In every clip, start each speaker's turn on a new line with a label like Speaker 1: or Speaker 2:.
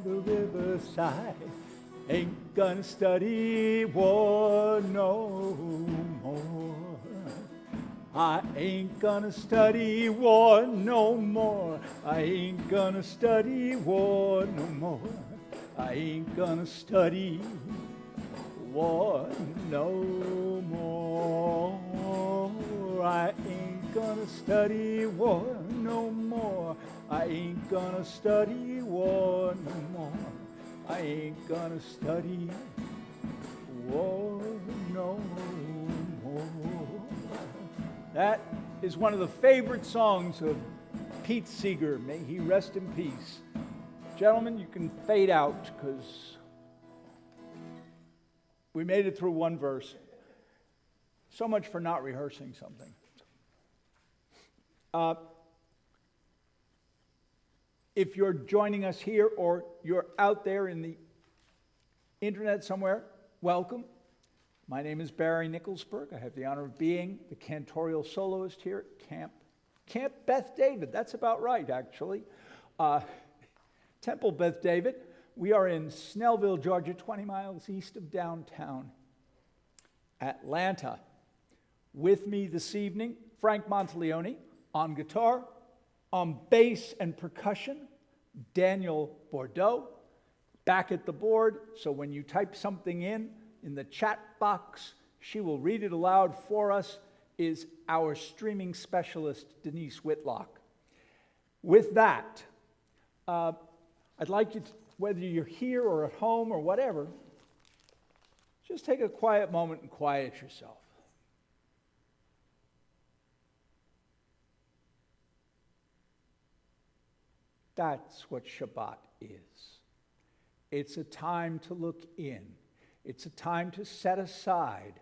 Speaker 1: the riverside. Ain't gonna study war no more. I ain't gonna study war no more. I ain't gonna study war no more. I ain't gonna study war no more. I ain't gonna study war no more. I ain't gonna study war no more. I ain't gonna study war no more. That is one of the favorite songs of Pete Seeger. May he rest in peace. Gentlemen, you can fade out because we made it through one verse. So much for not rehearsing something. If you're joining us here or you're out there in the internet somewhere, welcome. My name is Barry Nicholsberg. I have the honor of being the cantorial soloist here at Camp Beth David. That's about right, actually. Temple Beth David. We are in Snellville, Georgia, 20 miles east of downtown Atlanta. With me this evening, Frank Monteleone on guitar, on bass and percussion, Daniel Bordeaux, back at the board, so when you type something in the chat box, she will read it aloud for us, is our streaming specialist, Denise Whitlock. With that, I'd like you to, whether you're here or at home or whatever, just take a quiet moment and quiet yourself. That's what Shabbat is. It's a time to look in. It's a time to set aside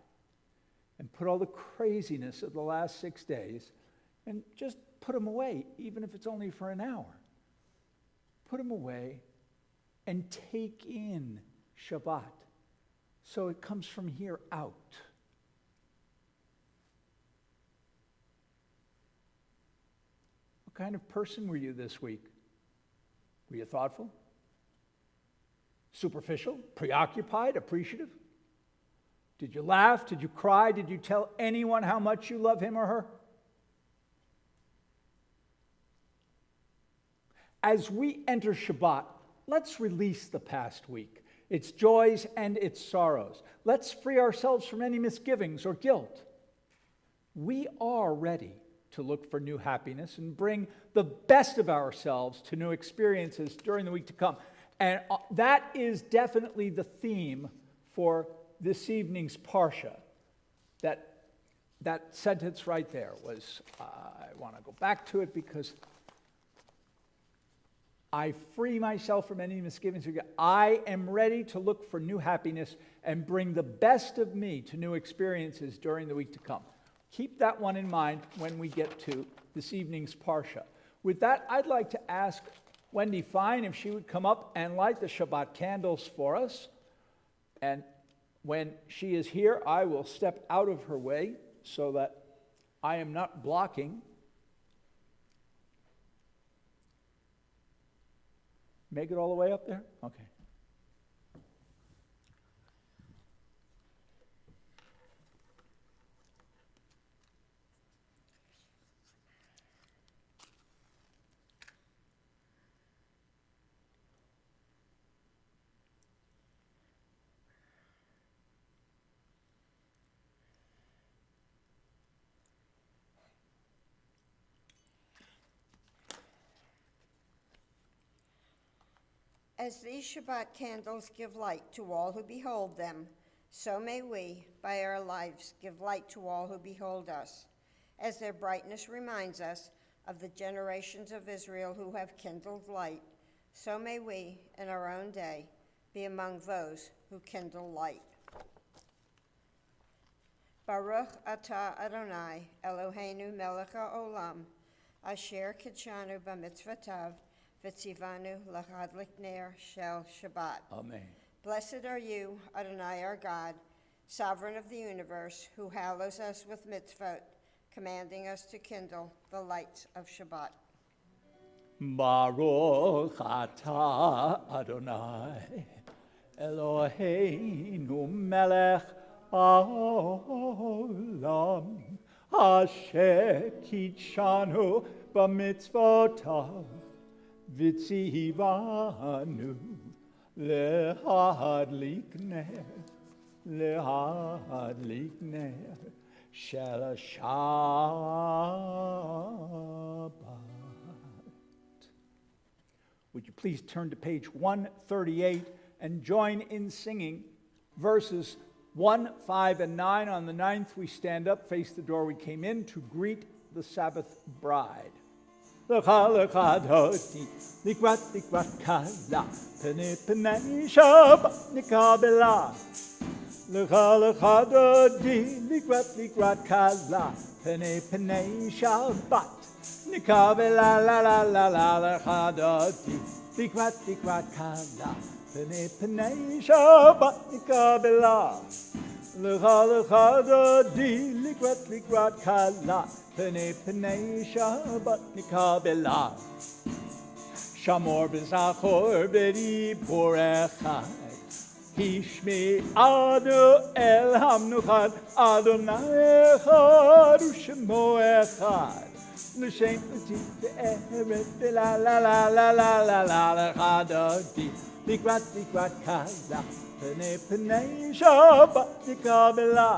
Speaker 1: and put all the craziness of the last 6 days and just put them away, even if it's only for an hour. Put them away and take in Shabbat so it comes from here out. What kind of person were you this week? Were you thoughtful? Superficial? Preoccupied? Appreciative? Did you laugh? Did you cry? Did you tell anyone how much you love him or her? As we enter Shabbat, let's release the past week, its joys and its sorrows. Let's free ourselves from any misgivings or guilt. We are ready to look for new happiness and bring the best of ourselves to new experiences during the week to come. And that is definitely the theme for this evening's Parsha. That sentence right there was, I want to go back to it because I free myself from any misgivings. I am ready to look for new happiness and bring the best of me to new experiences during the week to come. Keep that one in mind when we get to this evening's Parsha. With that, I'd like to ask Wendy Fine if she would come up and light the Shabbat candles for us. And when she is here, I will step out of her way so that I am not blocking. Make it all the way up there? Okay.
Speaker 2: As these Shabbat candles give light to all who behold them, so may we, by our lives, give light to all who behold us, as their brightness reminds us of the generations of Israel who have kindled light. So may we, in our own day, be among those who kindle light. Baruch atah Adonai, Eloheinu melech haolam, asher kitshanu b'mitzvotav, v'tzivanu l'chadlik ner shel Shabbat.
Speaker 1: Amen.
Speaker 2: Blessed are you, Adonai our God, sovereign of the universe, who hallows us with mitzvot, commanding us to kindle the lights of Shabbat.
Speaker 1: Baruch atah Adonai Eloheinu melech haolam asher kitshanu b'mitzvotav v'tzivanu lehadlik ner shel Shabbat. Would you please turn to page 138 and join in singing verses 1, 5, and 9. On the 9th, we stand up, face the door we came in to greet the Sabbath bride. L'cha l'cha doti, likrat likrat kala, pene pene Shabbat nikabela. L'cha l'cha doti, likrat likrat kala, pene pene Shabbat. Nikabela la la la la l'cha doti, likrat likrat kala, pene pene Shabbat nikabela. L'cha l'cha doti, likrat likrat kala, pene pene Shabbat nikabela. Shamor b'zachor b'dibur echad, Hishmi adu el hamnuchad, Adonai echad u'shemo echad. L'shem l'tif ve'eret la la la la la la la l'chadoti, likrat likrat kala, pene pene Shabbat nikabela.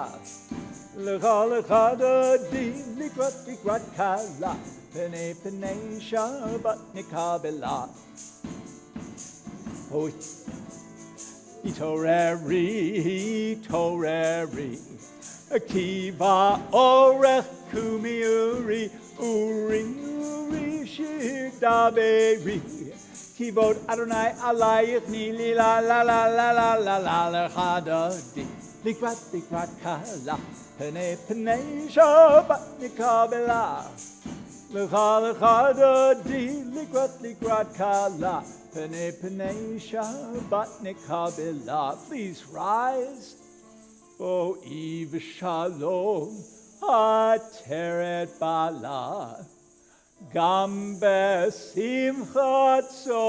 Speaker 1: L'cha l'chadoti, likrat likrat kala, pene pene Shabbat nikabela. Oh, Itoreri, Akiva orech kumiuri, uri shidaberi. Kivod Adonai alayich nili la la la la la la la l'chadodi. Likrat likrat kala, pene pene Shabbat nikabela. L'cha l'chadodi, likrat likrat kala, pene pene Shabbat nikabela. Please rise. O Eve Shalom, Ateret Bala, Gam Besimchat Sola,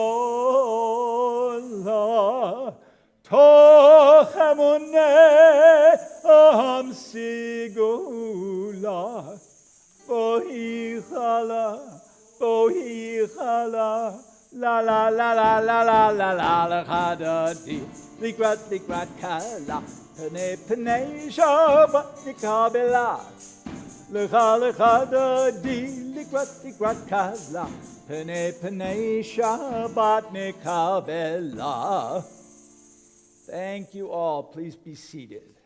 Speaker 1: Toch Emuneh Am Sigula, Bohichala, la la la la la la la la la chadadi, likrat likrat kala, pene pene Shabbat nikabela. L'cha l'chadadi, likrat likrat kala, pene pene Shabbat nikabela. Thank you all. Please be seated.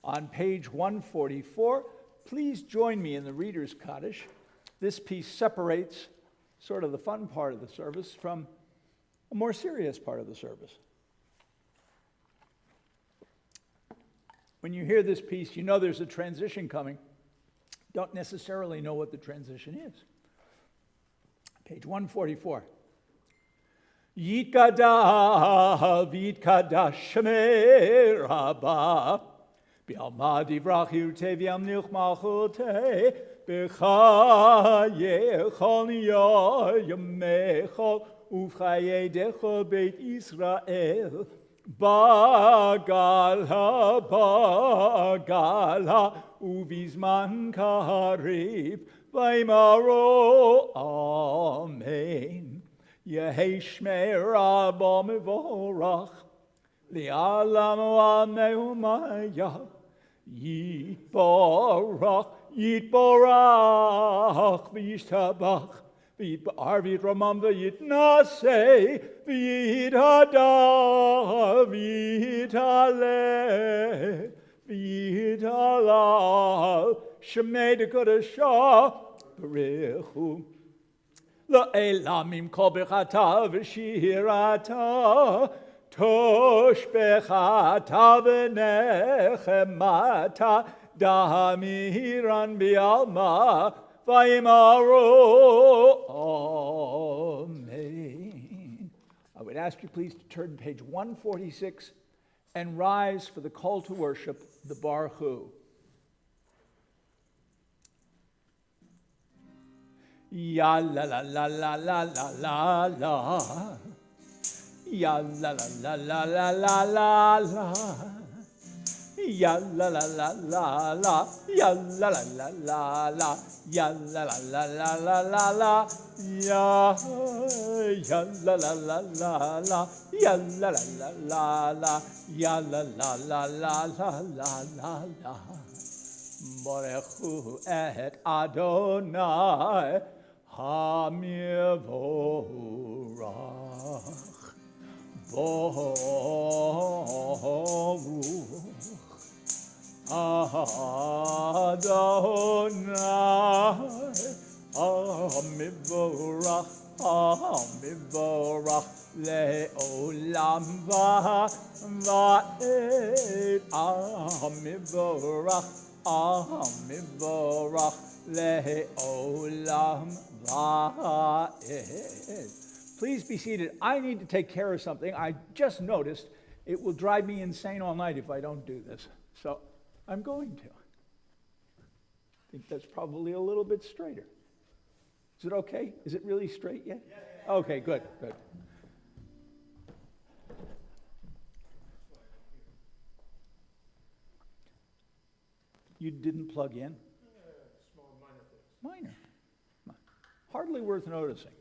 Speaker 1: On page 144, please join me in the Reader's Kaddish. This piece separates sort of the fun part of the service from a more serious part of the service. When you hear this piece, you know there's a transition coming. Don't necessarily know what the transition is. Page 144. Yitkadav, yitkadash shemei rabba, bi'alma divrach yirtei v'yamnich malchutei, b'chayechol yamechol, uvchayedecho beit Yisrael, bagala, uvizman karib, v'imaro, amen. Yehei shmei rabba mevorach, li'alam u'amehu maya, yitborach, v'yishtabach, v'yitbar v'yitramam v'yitnaseh, v'yithadar, v'yithaleh, v'yithalal, shemei dekadashah, b'rechu. La'elamim kol bechata v'shirata, tosh bechata v'nechemata, dahamiran bi'alma, v'yimaru, amen. I would ask you please to turn to page 146 and rise for the call to worship, the Baruch Hu. Ya la la la la la la la la. Ya la la la la la la la la. Ya la la la la la. Ya la la la la la. Ya la la la la la la la. Ya la la la la la. Ya la la la la la. Ya la la la la la la la. Barechu et Adonai Hamivorach Baruch Adonai Hamivorach Hamivorach Le'olam va'ed Hamivorach Mivorach le'olam va'ed. Please be seated. I need to take care of something. I just noticed it will drive me insane all night if I don't do this. So I'm going to. I think that's probably a little bit straighter. Is it okay? Is it really straight yet? Yeah. Okay, good, good. You didn't plug in?
Speaker 3: Small minor things.
Speaker 1: Minor. Hardly worth noticing.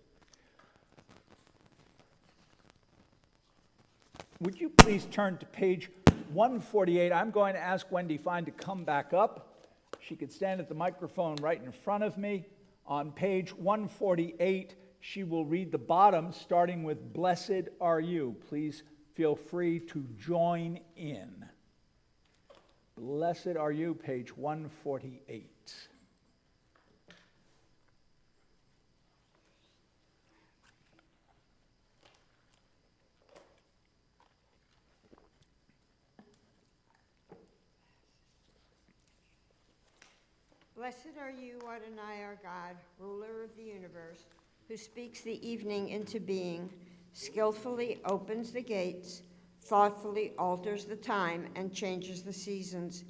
Speaker 1: Would you please turn to page 148? I'm going to ask Wendy Fine to come back up. She could stand at the microphone right in front of me. On page 148, she will read the bottom, starting with "Blessed are you." Please feel free to join in. Blessed are you, page 148.
Speaker 2: Blessed are you, Adonai, our God, ruler of the universe, who speaks the evening into being, skillfully opens the gates, thoughtfully alters the time and changes the seasons,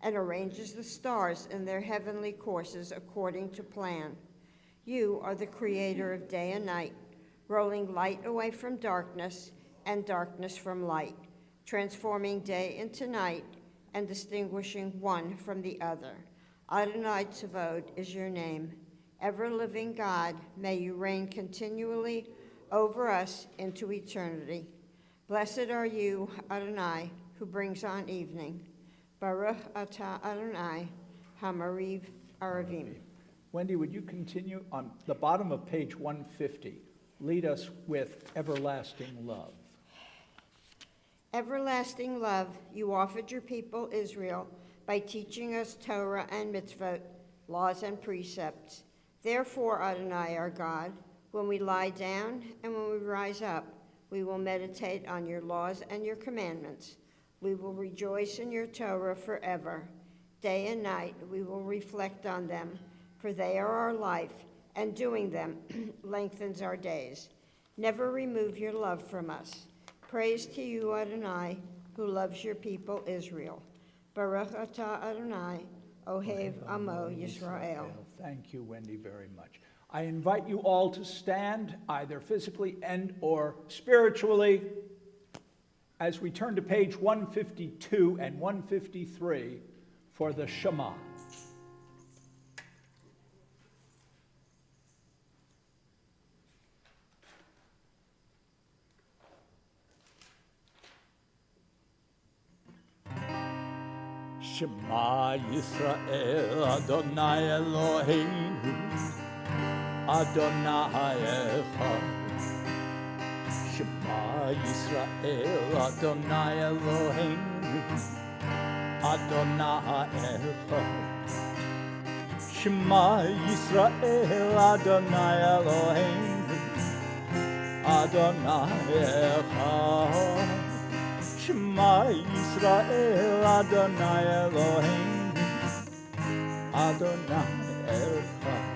Speaker 2: and arranges the stars in their heavenly courses according to plan. You are the creator of day and night, rolling light away from darkness and darkness from light, transforming day into night and distinguishing one from the other. Adonai Tzavod is your name. Ever-living God, may you reign continually over us into eternity. Blessed are you, Adonai, who brings on evening. Baruch atah Adonai, Hamariv Aravim.
Speaker 1: Wendy, would you continue on the bottom of page 150? Lead us with everlasting love.
Speaker 2: Everlasting love, you offered your people Israel by teaching us Torah and mitzvot, laws and precepts. Therefore, Adonai, our God, when we lie down and when we rise up, we will meditate on your laws and your commandments. We will rejoice in your Torah forever. Day and night we will reflect on them, for they are our life, and doing them lengthens our days. Never remove your love from us. Praise to you, Adonai, who loves your people Israel. Baruch atah Adonai, Ohev Amo Yisrael.
Speaker 1: Thank you, Wendy, very much. I invite you all to stand, either physically and or spiritually, as we turn to page 152 and 153 for the Shema. Shema Yisrael, Adonai Eloheinu, Adonai Echad. Shema Yisrael, Adonai Eloheinu, Adonai Echad. Shema Yisrael, Adonai Eloheinu, Adonai Echad. Shema Yisrael, Adonai Eloheinu, Adonai Echad.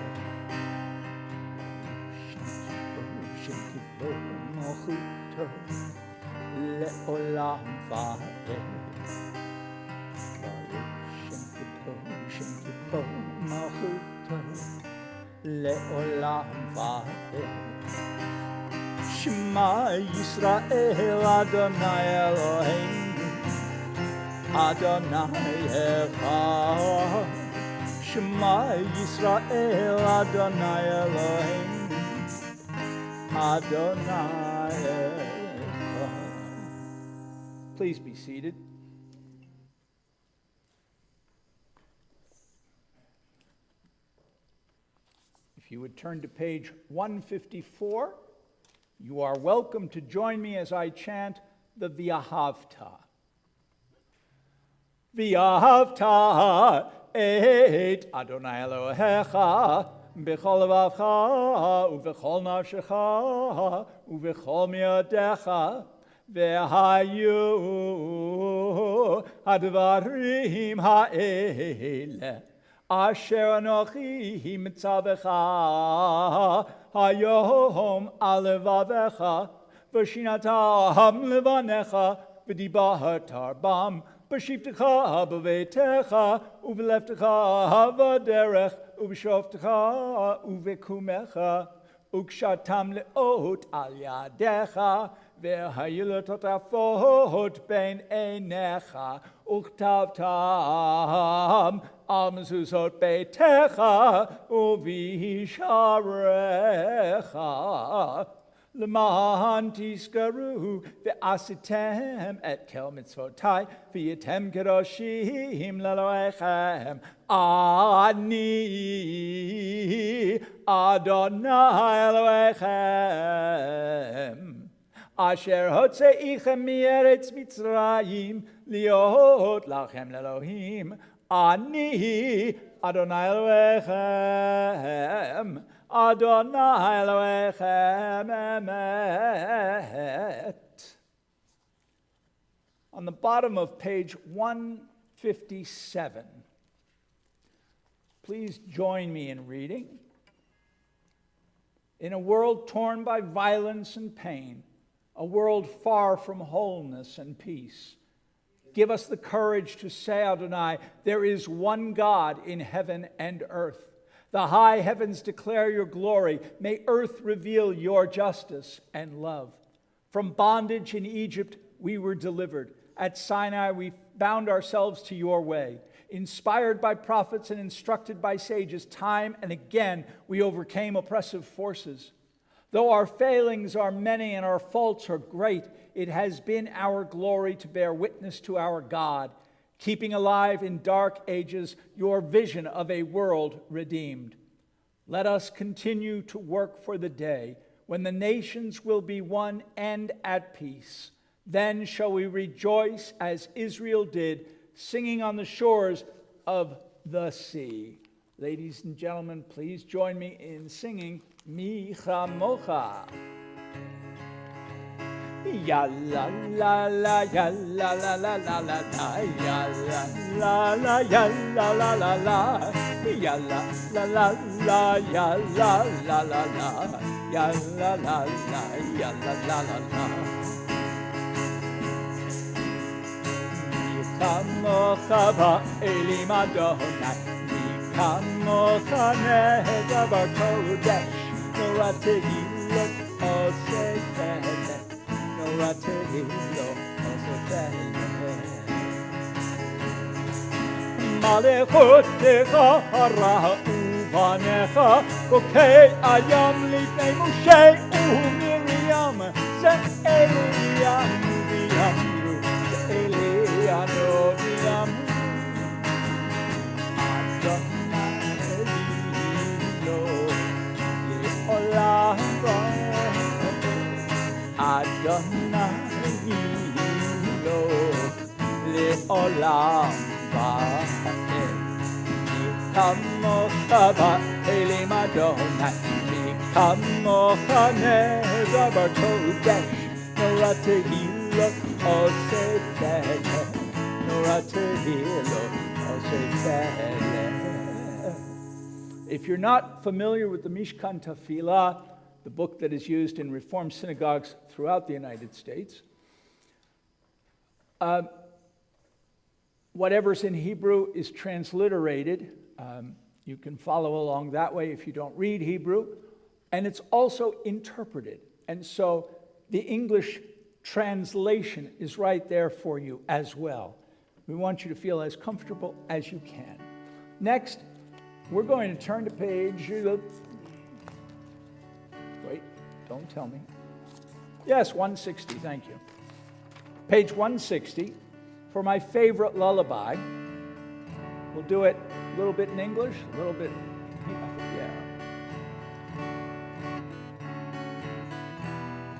Speaker 1: Shekibbo Malchuto Le'olam Va'ed. Shekibbo Malchuto לעולם ועד. שמע ישראל אדוני אלוהינו, אדוני אחד. שמע ישראל אדוני אלוהינו, אדוני אחד. Please be seated. If you would turn to page 154, you are welcome to join me as I chant the V'ahavta. V'ahavta et Adonai Elohecha b'chol levavcha u'v'chol nafshecha u'v'chol miyadecha v'hayu hadvarim ha'ele asher anochi mitzavecha hayom al levavecha v'shinatam levanecha v'dibahatar bam v'shivtecha b'veitecha u'v'leftecha v'derech u'v'shoftecha u'v'kumecha u'kshatam le'ot al yadecha v'hayu totafot ben einecha u'chtavtam al mezuzot beitecha u'visharecha L'man tizkaru ve'asitem et kel mitzvotai v'yetem kedoshim leloechem ani Adonai Elohechem asher hotzeichem mieretz Mitzrayim liot lachem lelohim ani Adonai Elohechem Adonai Elohechem emet. On the bottom of page 157, please join me in reading. In a world torn by violence and pain, a world far from wholeness and peace, give us the courage to say, Adonai, there is one God in heaven and earth. The high heavens declare your glory. May earth reveal your justice and love. From bondage in Egypt, we were delivered. At Sinai, we bound ourselves to your way. Inspired by prophets and instructed by sages, time and again, we overcame oppressive forces. Though our failings are many and our faults are great, it has been our glory to bear witness to our God, keeping alive in dark ages your vision of a world redeemed. Let us continue to work for the day when the nations will be one and at peace. Then shall we rejoice as Israel did, singing on the shores of the sea. Ladies and gentlemen, please join me in singing Mi Chamocha. Ya la la la ya la la la la la la ya la la la ya la la la la ya la la la la ya la la la la ya la la la ya la la la la Mi chamocha ba'elim Adonai Mi chamocha nedavar kodesh Norat tehilot oseh tehet Malechotecha hara uvanecha Kokei ayam lifnei Moshe uMiriam Ze'elianu v'yamru Ze'elianu v'yamru Adonai lo le'olam va'ed Mi kamocha ba'elim Adonai Mi kamocha nedavar kodesh Norat tehilot oseh tehet Norat tehilot oseh tehet. If you're not familiar with the Mishkan Tefillah, the book that is used in Reformed synagogues throughout the United States, whatever's in Hebrew is transliterated You can follow along that way if you don't read Hebrew. And it's also interpreted. And so the English translation is right there for you as well. We want you to feel as comfortable as you can. Next, we're going to turn to page... Wait, don't tell me. Yes, 160, thank you. Page 160 for my favorite lullaby. We'll do it a little bit in English, a little bit... Yeah.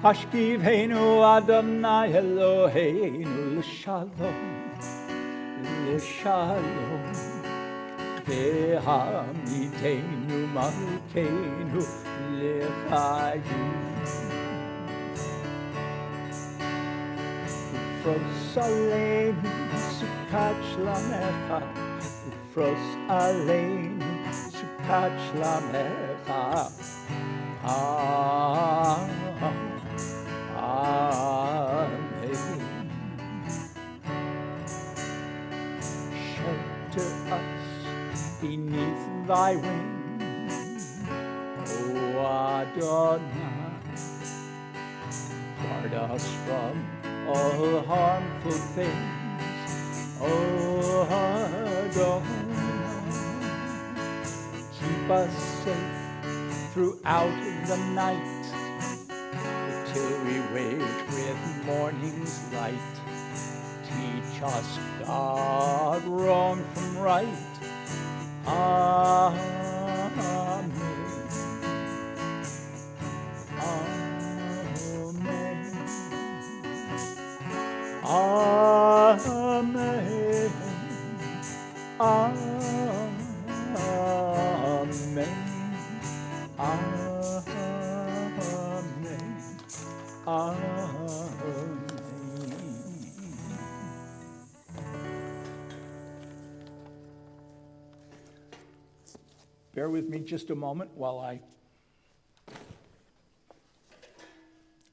Speaker 1: Hashkivenu Adonai Eloheinu l'shalom, l'shalom. Ve'hamidenu malkeinu l'chayim. Ufros aleinu sukat shalamecha, ufros aleinu sukat shalamecha. Amen. Shelter us beneath thy wings, O Adonai. Guard us from all harmful things, O Adonai. Keep us safe throughout the night, till we wake with morning's light. Teach us, God, wrong from right. Amen. Amen. Amen. Amen. Amen. Bear with me just a moment while I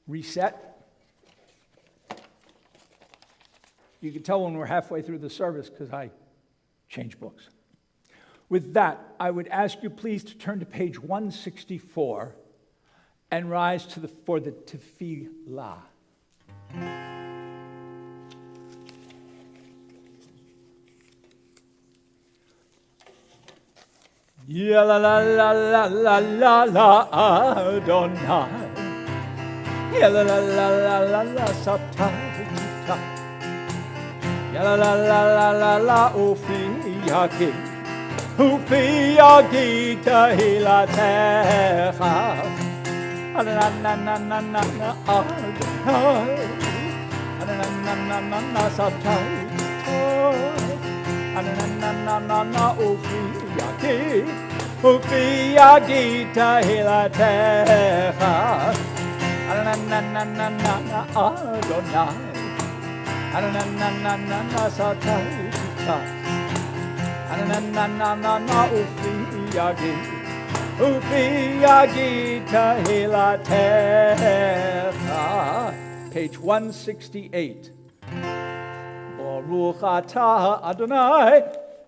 Speaker 1: reset. You can tell when we're halfway through the service because I change books. With that, I would ask you please to turn to page 164 and rise for the tefillah. Ya la la la la la la la Adonai. Ya la la la la la la Satayita. Ya la la la la la la Ufiyaki. Ufiyaki tahilatecha. Na na na na na na Adonai. Na na na na na na Satayita. Na na na na na Ufiyaki. Ufiyaki tahilatecha. Na na na na na na Adonai. Na na na na na na Satayita. Na na na na na Ufiyaki. Ufiyaki tahilatecha. Page 168. Baruch atah Adonai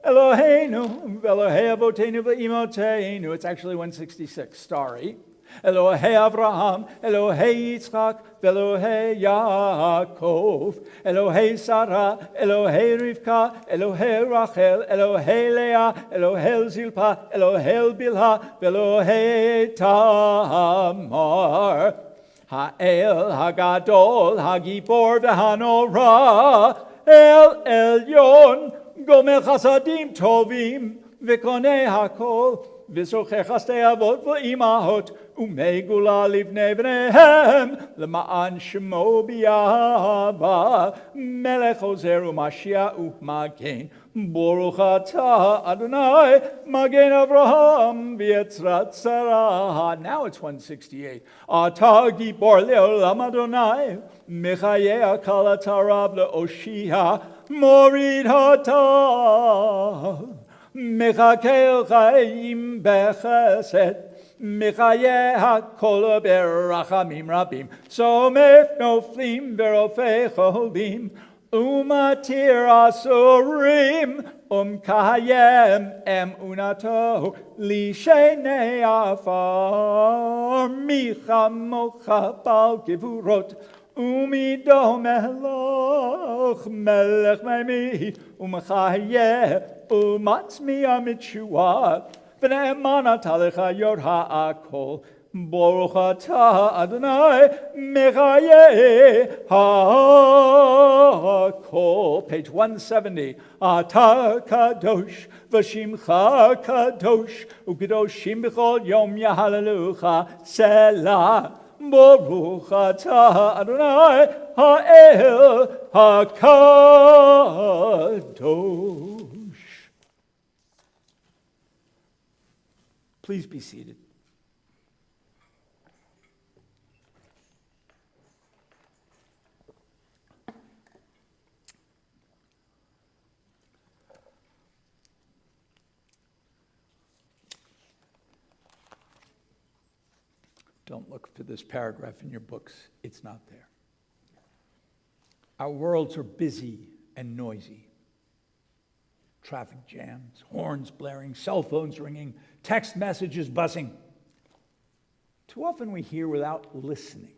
Speaker 1: Eloheinu v'Elohei Avoteinu v'Imoteinu. It's actually 166, sorry. Elohei Avraham, Elohei Yitzchak, v'Elohei Yaakov, Elohei Sarah, Elohei Rivka, Elohei Rachel, Elohei Leah, Elohei Zilpa, Elohei Bilha, v'Elohei Tamar. Ha'el, Hagadol, Hagibor, v'Hanora, El Elyon, Gomer Chasadim Tovim, V'Konei Hakol, V'Zochei Chastei Avot v'Imahot, U'Megula Livnei Bneihem, L'Ma'an Shemo B'Yahava, Melech Ozer U'Mashiach U'Magen, Baruch atah Adonai, Magen Avraham, V'Yetzrat Sarah. Now it's 168. Atah Gibor Le'olam Adonai, Mechayeh Kal Atarab Le'Oshia, Morid Hatah, Mechakel Chaim Bechesed, Mechayeh HaKol Berachamim Rabim, Somef Noflim Verofei Cholim, Umatir asurim kahayem unato li shene afar micha mocha bal givurot umido melech meimi umachayeh umatzmi amichua v'ne'emana talecha yor ha'akol Baruch atah Adonai mechayeh ha'kol. Page 170. Atah kadosh v'shimcha kadosh u'kadoshim b'chol yom yahalelucha selah. Baruch atah Adonai ha'el ha'kadosh. Please be seated. Don't look for this paragraph in your books. It's not there. Our worlds are busy and noisy. Traffic jams, horns blaring, cell phones ringing, text messages buzzing. Too often we hear without listening.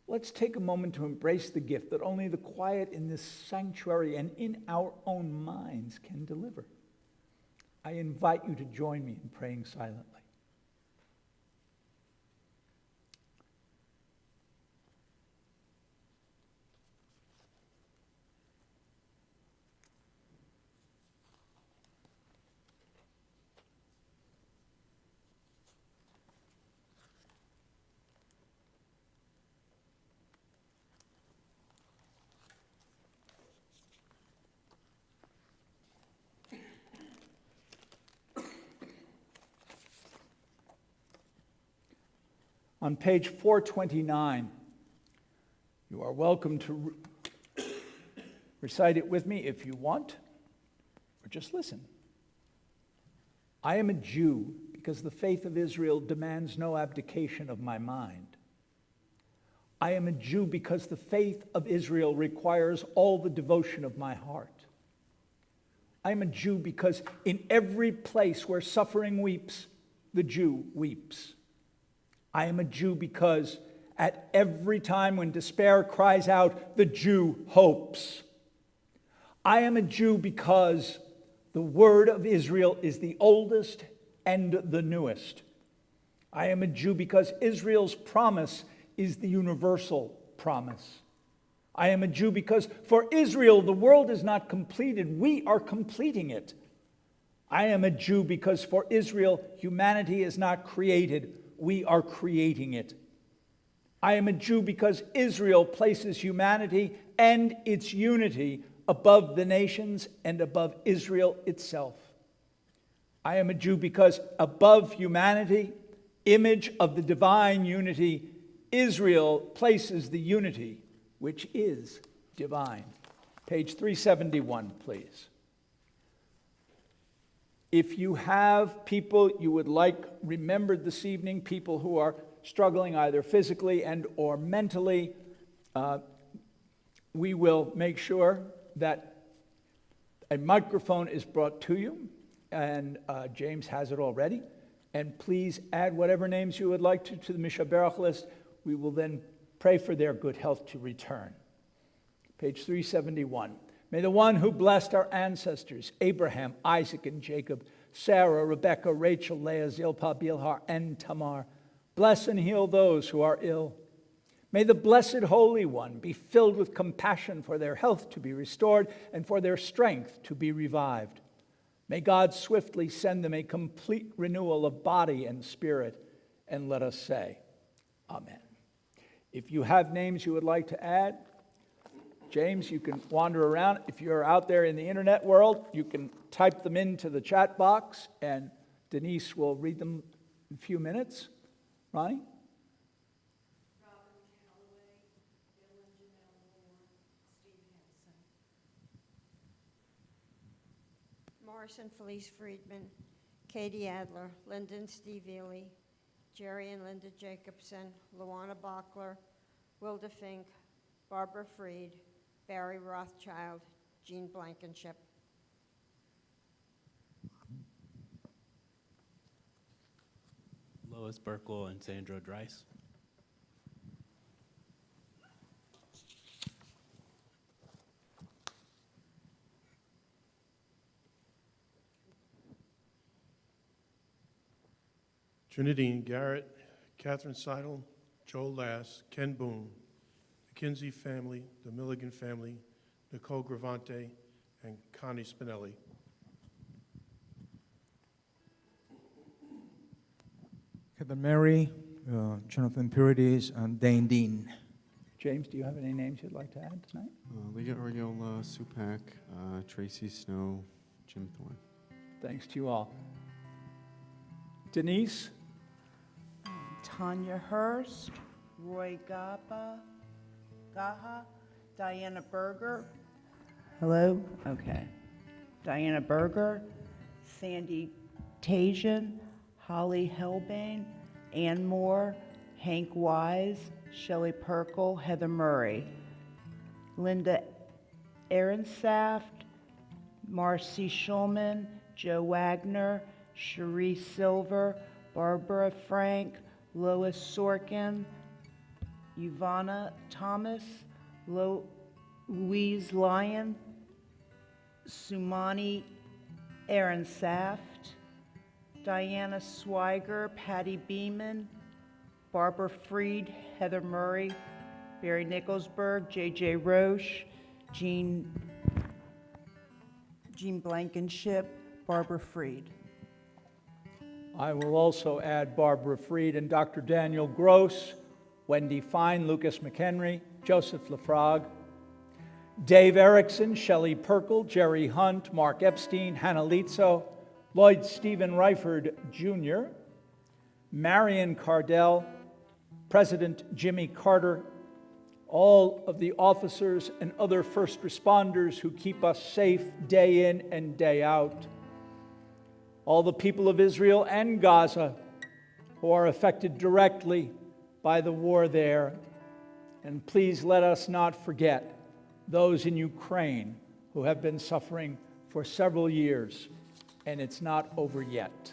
Speaker 1: Let's take a moment to embrace the gift that only the quiet in this sanctuary and in our own minds can deliver. I invite you to join me in praying silently. On page 429, you are welcome to recite it with me if you want, or just listen. I am a Jew because the faith of Israel demands no abdication of my mind. I am a Jew because the faith of Israel requires all the devotion of my heart. I am a Jew because in every place where suffering weeps, the Jew weeps. I am a Jew because at every time when despair cries out, the Jew hopes. I am a Jew because the word of Israel is the oldest and the newest. I am a Jew because Israel's promise is the universal promise. I am a Jew because for Israel the world is not completed, we are completing it. I am a Jew because for Israel humanity is not created, we are creating it. I am a Jew because Israel places humanity and its unity above the nations and above Israel itself. I am a Jew because above humanity, image of the divine unity, Israel places the unity which is divine. Page 371, please. If you have people you would like remembered this evening, people who are struggling either physically and or mentally, we will make sure that a microphone is brought to you, and James has it already. And please add whatever names you would like to the Mishaberach list. We will then pray for their good health to return. Page 371. May the one who blessed our ancestors, Abraham, Isaac, and Jacob, Sarah, Rebekah, Rachel, Leah, Zilpah, Bilhah, and Tamar, bless and heal those who are ill. May the Blessed Holy One be filled with compassion for their health to be restored and for their strength to be revived. May God swiftly send them a complete renewal of body and spirit, and let us say, Amen. If you have names you would like to add, James, you can wander around. If you're out there in the internet world, you can type them into the chat box, and Denise will read them in a few minutes. Ronnie?
Speaker 2: Morrison Felice Friedman, Katie Adler, Lyndon Steve Ely, Jerry and Linda Jacobson, Luana Bachler, Wilda Fink, Barbara Freed, Barry Rothschild, Jean Blankenship.
Speaker 4: Lois Burkle and Sandra Dreiss.
Speaker 3: Trinidine Garrett, Catherine Seidel, Joe Lass, Ken Boone, the Kinsey family, the Milligan family, Nicole Gravante, and Connie Spinelli.
Speaker 5: Heather Mary, Jonathan Purities, and Dane Dean.
Speaker 1: James, do you have any names you'd like to add tonight?
Speaker 6: Leah Ariola, Supak, Tracy Snow, Jim Thorne.
Speaker 1: Thanks to you all. Denise?
Speaker 7: Tanya Hurst, Roy Gaha, Diana Berger. Hello? Okay. Diana Berger, Sandy Tajan, Holly Helbane, Ann Moore, Hank Wise, Shelley Perkle, Heather Murray, Linda Ehrensaft, Marcy Schulman, Joe Wagner, Cherie Silver, Barbara Frank, Lois Sorkin, Ivana Thomas, Louise Lyon, Sumani Ehrensaft, Diana Swiger, Patty Beeman, Barbara Freed, Heather Murray, Barry Nicholsberg, J.J. Roche, Jean Blankenship, Barbara Freed.
Speaker 1: I will also add Barbara Freed and Dr. Daniel Gross, Wendy Fine, Lucas McHenry, Joseph Lafrague, Dave Erickson, Shelley Perkle, Jerry Hunt, Mark Epstein, Hannah Lietzo, Lloyd Stephen Reiford Jr., Marion Cardell, President Jimmy Carter, all of the officers and other first responders who keep us safe day in and day out, all the people of Israel and Gaza who are affected directly by the war there. And please let us not forget those in Ukraine who have been suffering for several years, and it's not over yet.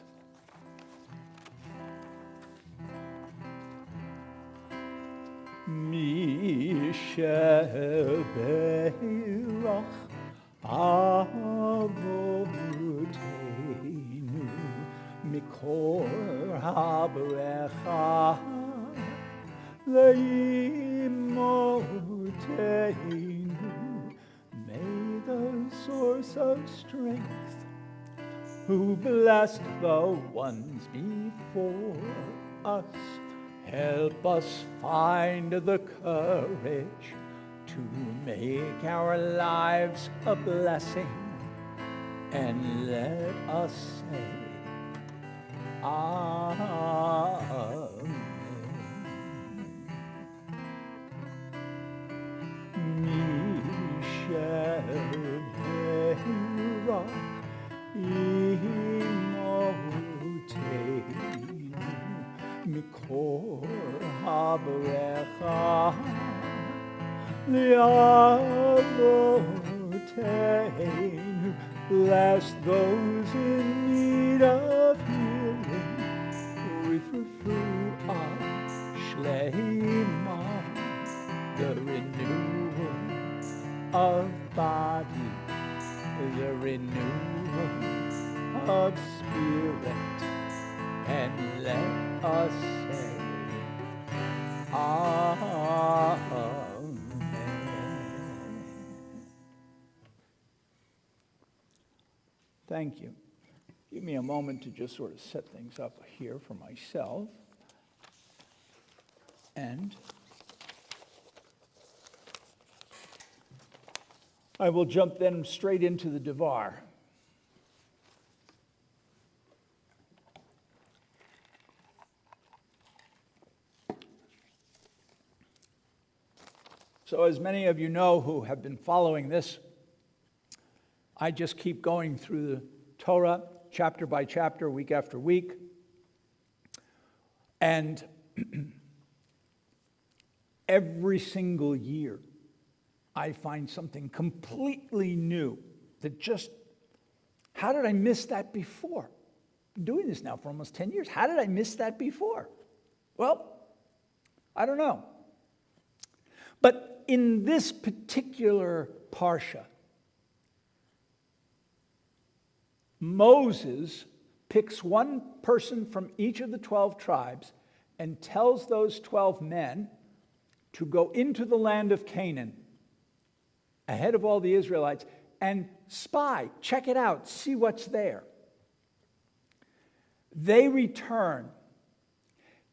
Speaker 1: Mi sheberach avoteinu mikor habrecha leimoteinu. May the source of strength, who blessed the ones before us, help us find the courage to make our lives a blessing, and let us say, Amen. Mishavera imoteinu mikor habrecha liavoteinu. Bless those in need of healing with the fruit of Shleima, the renewal of body, the renewal of spirit, and let us say, Amen. Thank you. Give me a moment to just sort of set things up here for myself. And I will jump then straight into the Devar. So as many of you know who have been following this, I just keep going through the Torah chapter by chapter, week after week. And every single year, I find something completely new that just, how did I miss that before? I'm doing this now for almost 10 years. How did I miss that before? Well, I don't know. But in this particular parsha, Moses picks one person from each of the 12 tribes and tells those 12 men to go into the land of Canaan ahead of all the Israelites and spy, check it out, see what's there. They return.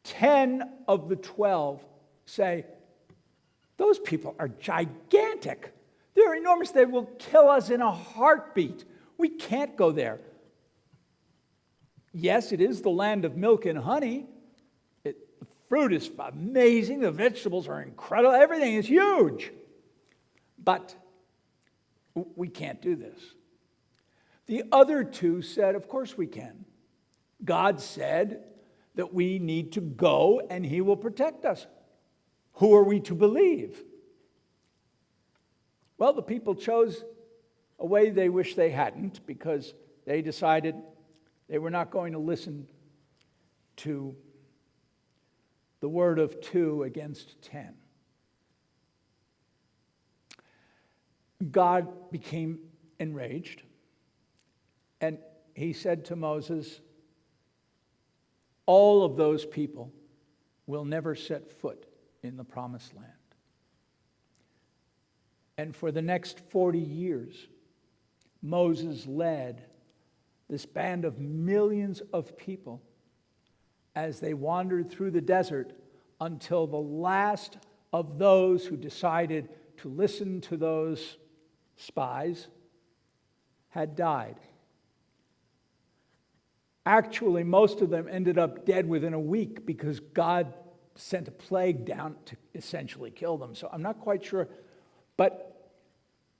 Speaker 1: 10 of the 12 say, those people are gigantic. They're enormous. They will kill us in a heartbeat. We can't go there. Yes, it is the land of milk and honey. The fruit is amazing. The vegetables are incredible. Everything is huge. But we can't do this. The other two said, of course we can. God said that we need to go and he will protect us. Who are we to believe? Well, the people chose a way they wish they hadn't, because they decided they were not going to listen to the word of 2 against 10. God became enraged, and he said to Moses, all of those people will never set foot in the promised land. And for the next 40 years, Moses led this band of millions of people as they wandered through the desert until the last of those who decided to listen to those spies had died. Actually, most of them ended up dead within a week because God sent a plague down to essentially kill them. So I'm not quite sure, but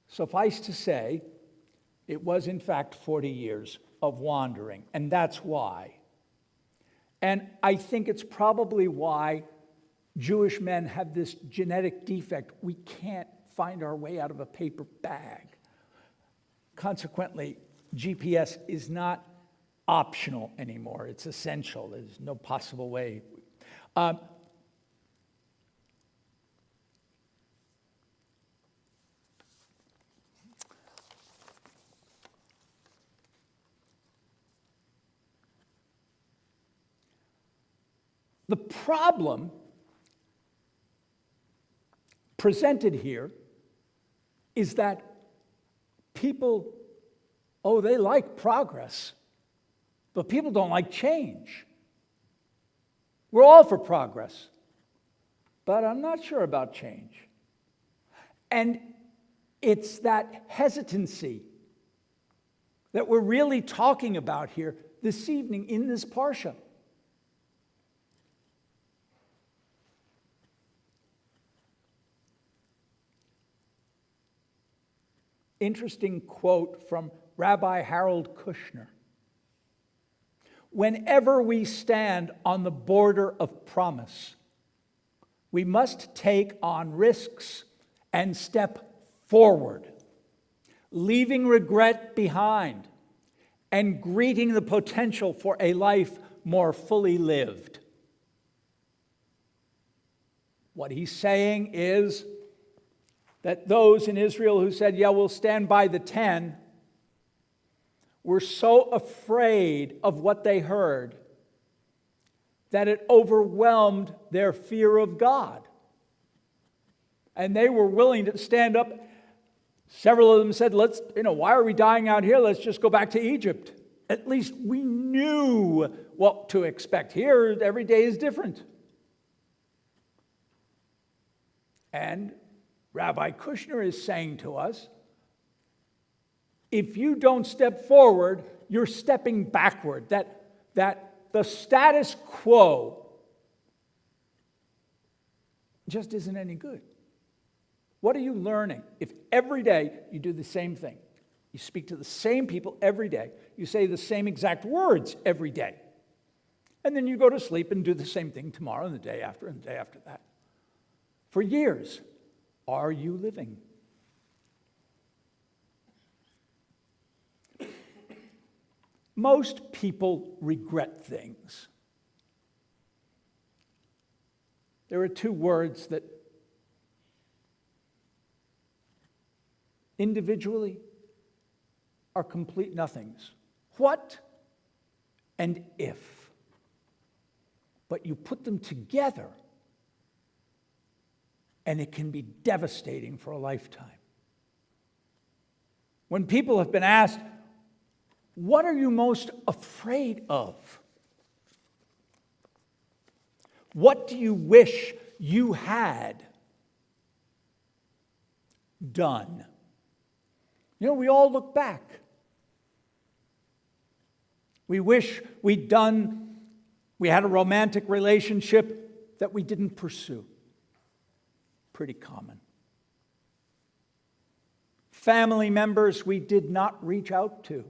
Speaker 1: suffice to say, it was in fact 40 years of wandering, and that's why. And I think it's probably why Jewish men have this genetic defect. We can't find our way out of a paper bag. Consequently, GPS is not optional anymore. It's essential. There's no possible way. The problem presented here is that people, they like progress, but people don't like change. We're all for progress, but I'm not sure about change. And it's that hesitancy that we're really talking about here this evening in this parsha. Interesting quote from Rabbi Harold Kushner. Whenever we stand on the border of promise, we must take on risks and step forward, leaving regret behind and greeting the potential for a life more fully lived. What he's saying is that those in Israel who said, yeah, we'll stand by the 10, were so afraid of what they heard that it overwhelmed their fear of God. And they were willing to stand up. Several of them said, why are we dying out here? Let's just go back to Egypt. At least we knew what to expect. Here, every day is different. And Rabbi Kushner is saying to us, if you don't step forward, you're stepping backward. That the status quo just isn't any good. What are you learning if every day you do the same thing? You speak to the same people every day. You say the same exact words every day. And then you go to sleep and do the same thing tomorrow and the day after that. For years. Are you living? Most people regret things. There are two words that individually are complete nothings. What and if. But you put them together, and it can be devastating for a lifetime. When people have been asked, what are you most afraid of? What do you wish you had done? You know, we all look back. We wish we had a romantic relationship that we didn't pursue. Pretty common. Family members we did not reach out to.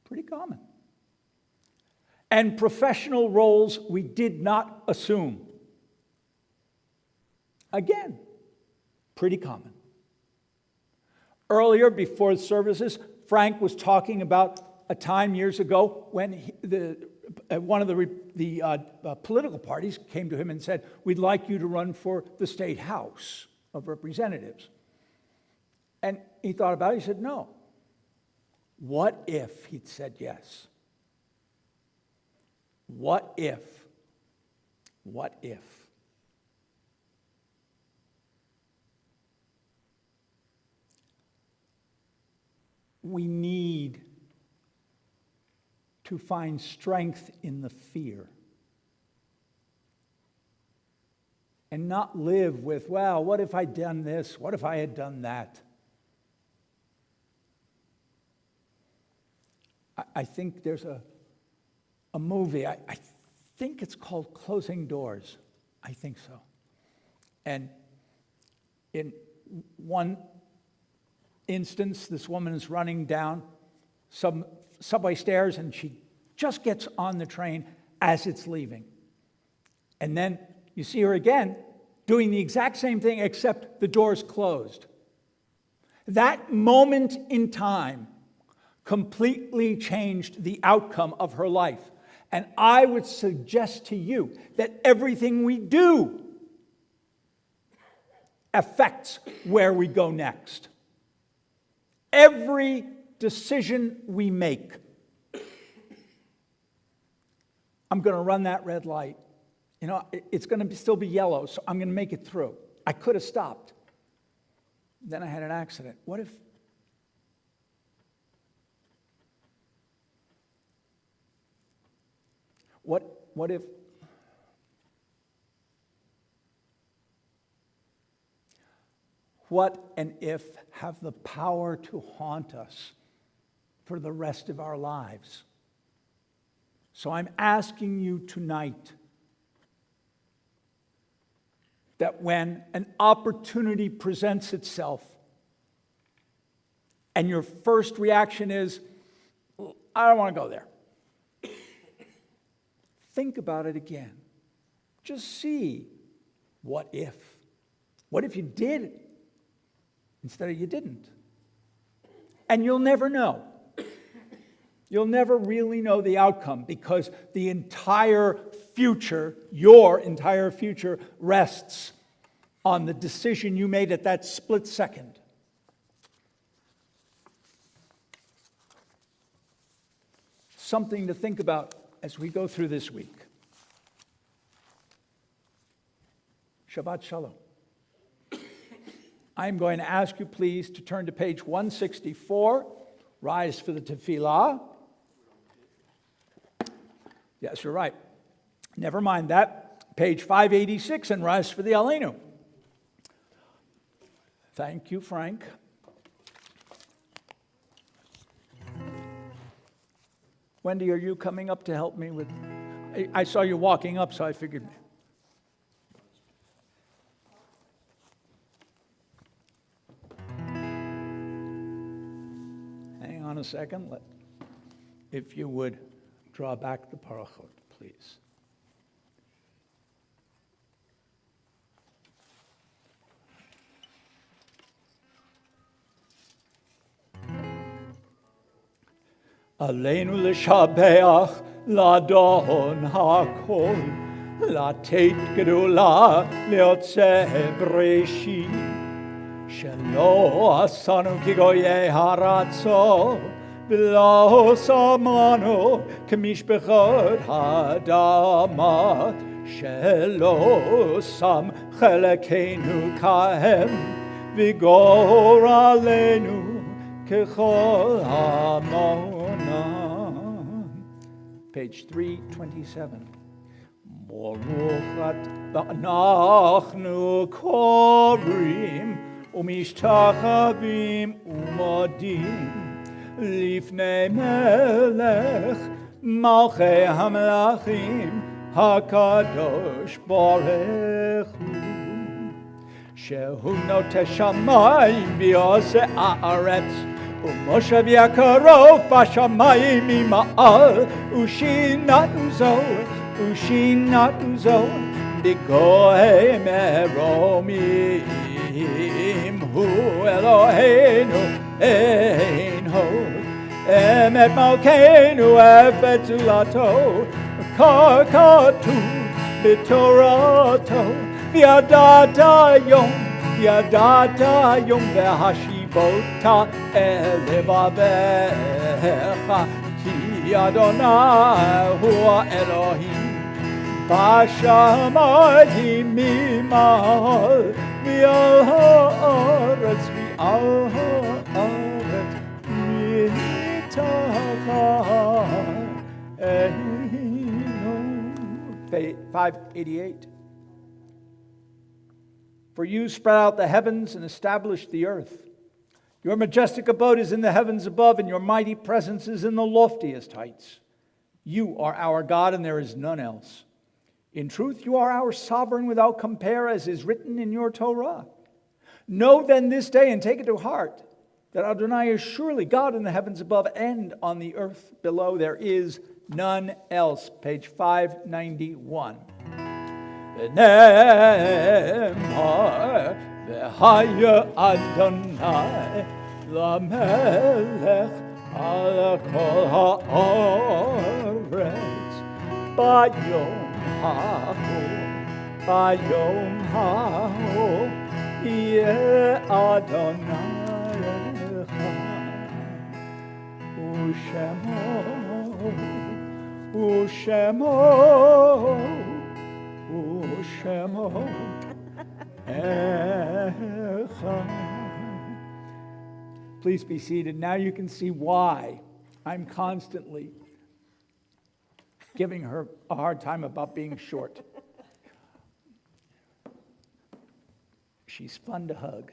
Speaker 1: Pretty common. And professional roles we did not assume. Again, pretty common. Earlier, before the services, Frank was talking about a time years ago when one of the political parties came to him and said, we'd like you to run for the State House of Representatives. And he thought about it, he said, no. What if he'd said yes? What if? What if? We need to find strength in the fear and not live with, well, what if I'd done this? What if I had done that? I think there's a movie, I think it's called Closing Doors. I think so. And in one instance, this woman is running down some subway stairs and she just gets on the train as it's leaving. And then you see her again doing the exact same thing except the door's closed. That moment in time completely changed the outcome of her life. And I would suggest to you that everything we do affects where we go next. Every decision we make. I'm going to run that red light. You know, it's going to still be yellow, so I'm going to make it through. I could have stopped. Then I had an accident. What if? What if? What and if have the power to haunt us for the rest of our lives. So I'm asking you tonight that when an opportunity presents itself and your first reaction is, I don't want to go there. Think about it again. Just see, what if? What if you did instead of you didn't? And you'll never know. You'll never really know the outcome because the entire future, your entire future, rests on the decision you made at that split second. Something to think about as we go through this week. Shabbat Shalom. I'm going to ask you, please, to turn to page 164. Rise for the tefillah. Yes, you're right. Never mind that. Page 586, and rise for the Aleinu. Thank you, Frank. Wendy, are you coming up to help me with? I saw you walking up, so I figured. Hang on a second. If you would draw back the parachot, please. עלינו לשבח לאדון הכל, לתת גדולה ליוצא בראשית, שלא עשנו כגויי הארצות, ולא שמנו כמשפחות האדמה, שלא שם חלקנו כהם, וגורלנו ככל המונם. Page 327. ברוכת אנחנו קוראים ומשתחווים ומודים לפני מלך מלכי המלכים הקדוש ברוך הוא, שהוא נוטה שמיים ועושה הארץ, ומושב יקרוב בשמיים ממעל, ושינתנו זו בגויים מרומים. הוא אלוהינו אין עוד, אמת מלכנו עבד זולתו, ככתוב בתורתו, וידעת יום והשיבותה אל לבביך, כי אדוני הוא האלוהים בשמיים ממעל, ועל הארץ מתחתינו. 588. For you spread out the heavens and established the earth. Your majestic abode is in the heavens above, and your mighty presence is in the loftiest heights. You are our God, and there is none else. In truth, you are our sovereign without compare, as is written in your Torah. Know then this day and take it to heart that Adonai is surely God in the heavens above and on the earth below. There is none else. Page 591. ונאמר והיה אדוני למלך על כל הארץ ביום ההוא יהיה אדוני אחד, ושמו echad. Please be seated. Now you can see why I'm constantly giving her a hard time about being short. She's fun to hug.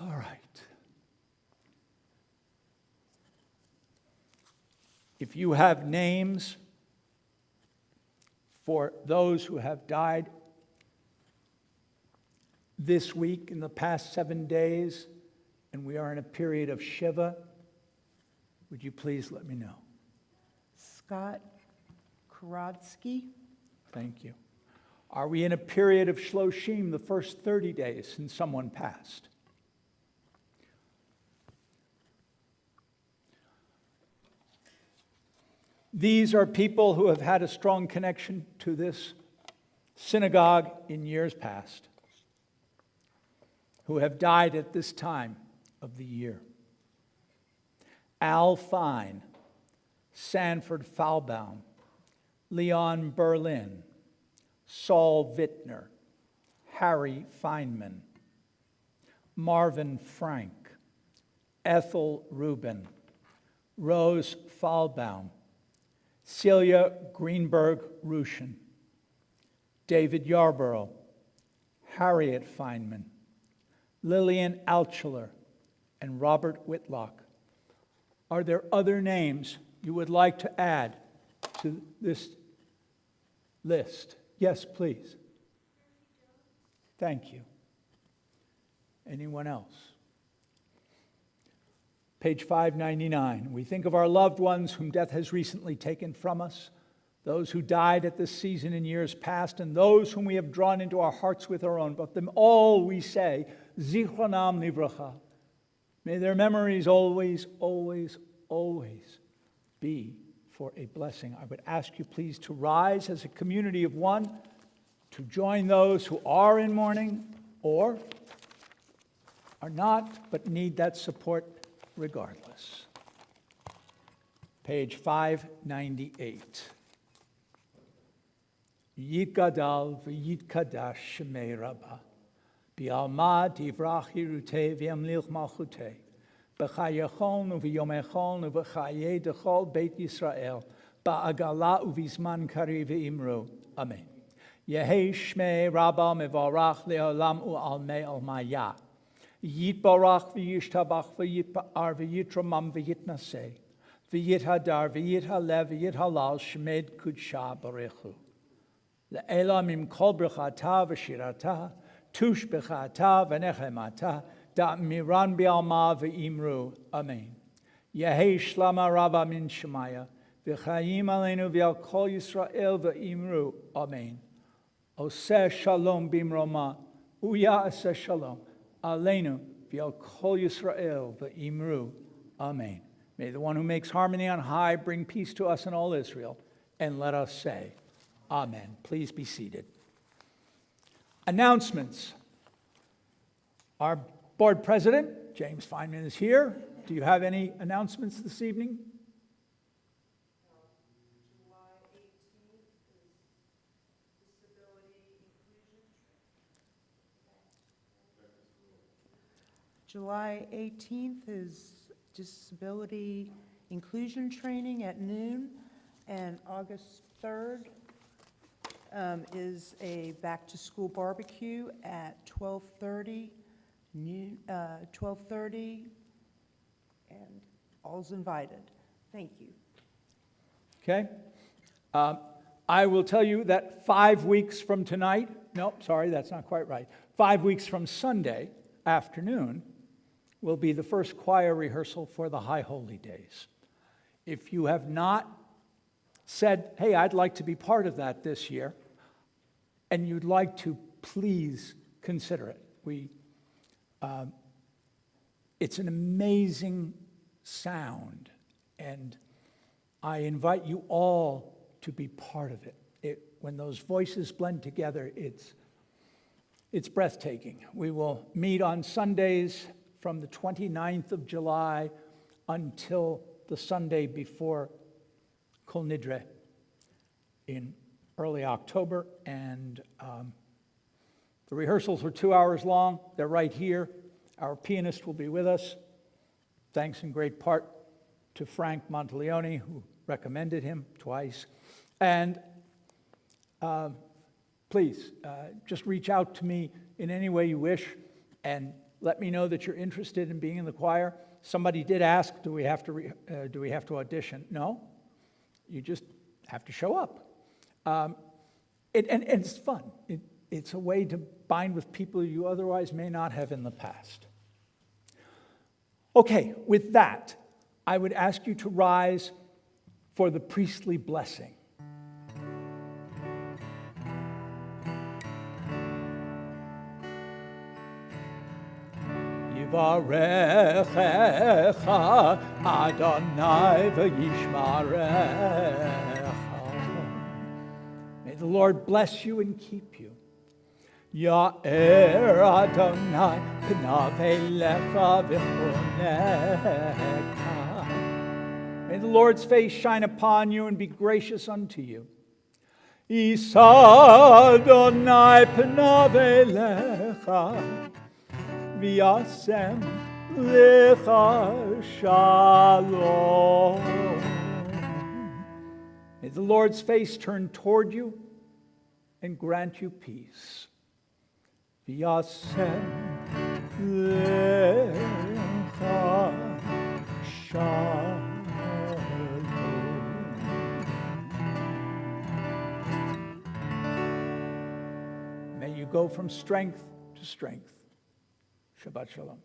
Speaker 1: All right. If you have names for those who have died this week in the past 7 days, and we are in a period of Shiva, would you please let me know?
Speaker 7: Scott Karadsky.
Speaker 1: Thank you. Are we in a period of Shloshim, the first 30 days since someone passed? These are people who have had a strong connection to this synagogue in years past, who have died at this time of the year. Al Fine, Sanford Falbaum, Leon Berlin, Saul Wittner, Harry Feynman, Marvin Frank, Ethel Rubin, Rose Falbaum, Celia Greenberg-Rushin, David Yarborough, Harriet Feynman, Lillian Altschuler, and Robert Whitlock. Are there other names you would like to add to this list? Yes, please. Thank you. Anyone else? Page 599. We think of our loved ones whom death has recently taken from us, those who died at this season in years past, and those whom we have drawn into our hearts with our own. But them all we say, Zichronam Livracha. May their memories always, always, always be for a blessing. I would ask you please to rise as a community of one, to join those who are in mourning or are not, but need that support regardless. Page 598. Yitgadal v'yitkadash shemei Rabbah. Bi'alma divrach hirutei v'yamlich malchutei. B'chayechol u'v'yomechol u'v'chayei dechol Beit Yisrael. Ba'agala u'vizman kari v'imru. Amen. Yehei shmei Rabbah mevarach le'olam u'almei almaya. Yitbarach v'yishtabach v'yitpa'ar v'yitramam v'yitnaseh. V'yithadar v'yithalev v'yithalal shemed kudsha barechu. Le'elam im kol brechata v'shirata. Tush bechata v'nechemata, da'miran bi'alma v'imru. Amen. Yehei shlama Rabbah min shemaya, v'chayim aleinu v'al kol Yisrael v'imru. Amen. Oseh shalom bimroma, uya'aseh shalom, aleinu v'al kol Yisrael v'imru. Amen. May the one who makes harmony on high bring peace to us and all Israel, and let us say, Amen. Please be seated. Announcements. Our board president, James Feynman, is here. Do you have any announcements this evening?
Speaker 7: July 18th is disability inclusion training at noon, and August 3rd is a back-to-school barbecue at 12:30, 12:30, and all's invited. Thank you.
Speaker 1: Okay. I will tell you that 5 weeks from tonight, nope, sorry, that's not quite right. 5 weeks from Sunday afternoon will be the first choir rehearsal for the High Holy Days. If you have not said, hey, I'd like to be part of that this year, and you'd like to, please consider it. It's an amazing sound, and I invite you all to be part of it. When those voices blend together, it's breathtaking. We will meet on Sundays from the 29th of July until the Sunday before Kol Nidre in early October, and the rehearsals were 2 hours long. They're right here. Our pianist will be with us. Thanks in great part to Frank Monteleone, who recommended him twice. And please, just reach out to me in any way you wish, and let me know that you're interested in being in the choir. Somebody did ask, do we have to audition? No, you just have to show up. And it's fun. It's a way to bind with people you otherwise may not have in the past. Okay, with that, I would ask you to rise for the priestly blessing. Yivarechecha Adonai v'yishmarecha. May the Lord bless you and keep you. Ya'er Adonai p'nav elecha v'chonecha. May the Lord's face shine upon you and be gracious unto you. Isa Adonai p'nav elecha v'yasem lecha shalom. May the Lord's face turn toward you and grant you peace. V'yasem lecha shalom. May you go from strength to strength. Shabbat shalom.